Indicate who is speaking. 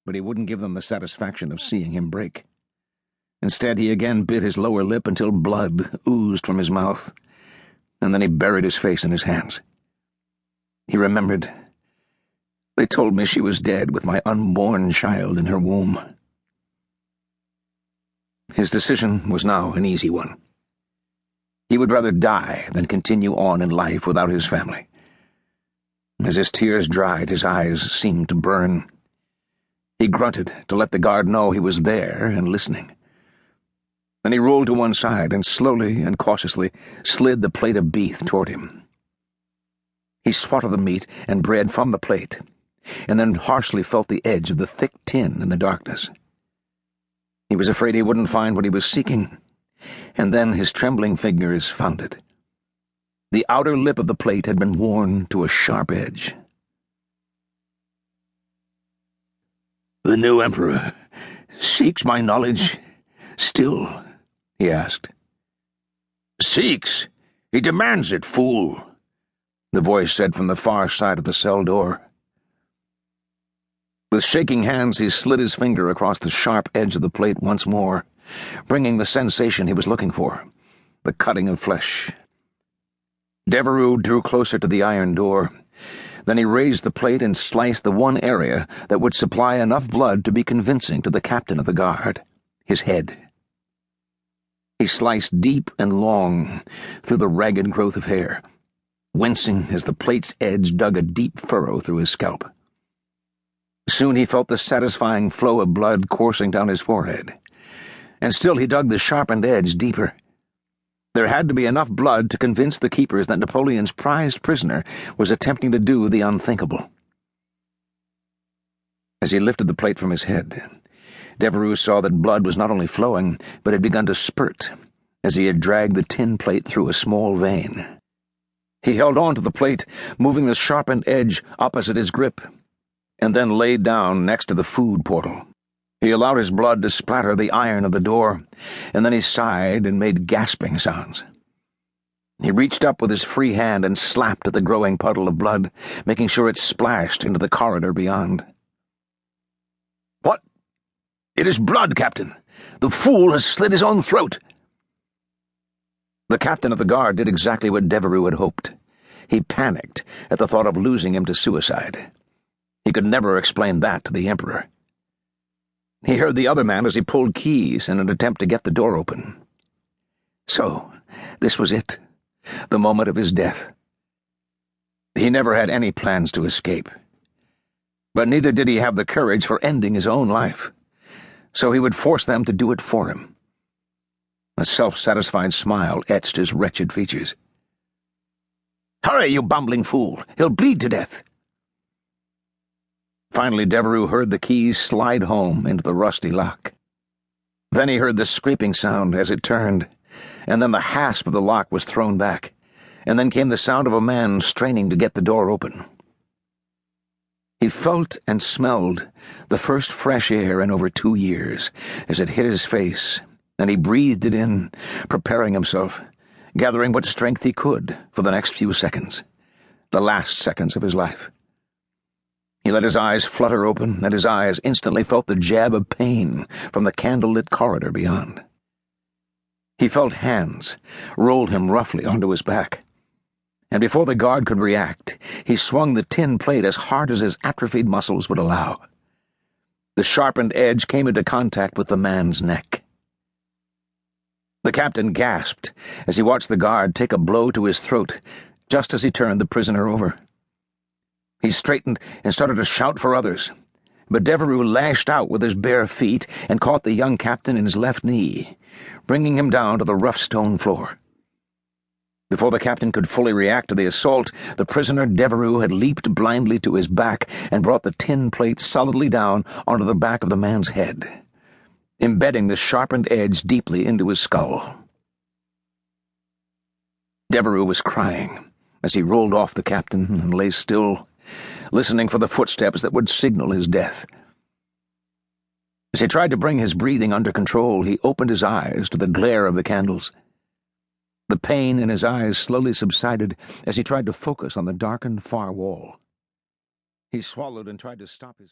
Speaker 1: but he wouldn't give them the satisfaction of seeing him break. Instead, he again bit his lower lip until blood oozed from his mouth, and then he buried his face in his hands. He remembered, "They told me she was dead with my unborn child in her womb." His decision was now an easy one. He would rather die than continue on in life without his family. As his tears dried, his eyes seemed to burn. He grunted to let the guard know he was there and listening. Then he rolled to one side and slowly and cautiously slid the plate of beef toward him. He swatted the meat and bread from the plate, and then harshly felt the edge of the thick tin in the darkness. He was afraid he wouldn't find what he was seeking, and then his trembling fingers found it. The outer lip of the plate had been worn to a sharp edge. "The new emperor seeks my knowledge still?" he asked. "Seeks? He demands it, fool," the voice said from the far side of the cell door. With shaking hands, he slid his finger across the sharp edge of the plate once more, bringing the sensation he was looking for, the cutting of flesh. Devereux drew closer to the iron door. Then he raised the plate and sliced the one area that would supply enough blood to be convincing to the captain of the guard, his head. He sliced deep and long through the ragged growth of hair, wincing as the plate's edge dug a deep furrow through his scalp. Soon he felt the satisfying flow of blood coursing down his forehead, and still he dug the sharpened edge deeper. There had to be enough blood to convince the keepers that Napoleon's prized prisoner was attempting to do the unthinkable. As he lifted the plate from his head, Devereux saw that blood was not only flowing, but had begun to spurt as he had dragged the tin plate through a small vein. He held on to the plate, moving the sharpened edge opposite his grip, and then laid down next to the food portal. He allowed his blood to splatter the iron of the door, and then he sighed and made gasping sounds. He reached up with his free hand and slapped at the growing puddle of blood, making sure it splashed into the corridor beyond. "What? It is blood, Captain! The fool has slit his own throat!" The captain of the guard did exactly what Devereux had hoped. He panicked at the thought of losing him to suicide. He could never explain that to the Emperor. He heard the other man as he pulled keys in an attempt to get the door open. So, this was it, the moment of his death. He never had any plans to escape. But neither did he have the courage for ending his own life. So he would force them to do it for him. A self-satisfied smile etched his wretched features. "Hurry, you bumbling fool! He'll bleed to death!" Finally, Devereux heard the keys slide home into the rusty lock. Then he heard the scraping sound as it turned, and then the hasp of the lock was thrown back, and then came the sound of a man straining to get the door open. He felt and smelled the first fresh air in over 2 years as it hit his face, and he breathed it in, preparing himself, gathering what strength he could for the next few seconds, the last seconds of his life. He let his eyes flutter open, and his eyes instantly felt the jab of pain from the candle-lit corridor beyond. He felt hands rolled him roughly onto his back, and before the guard could react, he swung the tin plate as hard as his atrophied muscles would allow. The sharpened edge came into contact with the man's neck. The captain gasped as he watched the guard take a blow to his throat just as he turned the prisoner over. He straightened and started to shout for others, but Devereux lashed out with his bare feet and caught the young captain in his left knee, bringing him down to the rough stone floor. Before the captain could fully react to the assault, the prisoner Devereux had leaped blindly to his back and brought the tin plate solidly down onto the back of the man's head, embedding the sharpened edge deeply into his skull. Devereux was crying as he rolled off the captain and lay still, listening for the footsteps that would signal his death. As he tried to bring his breathing under control, he opened his eyes to the glare of the candles. The pain in his eyes slowly subsided as he tried to focus on the darkened far wall. He swallowed and tried to stop his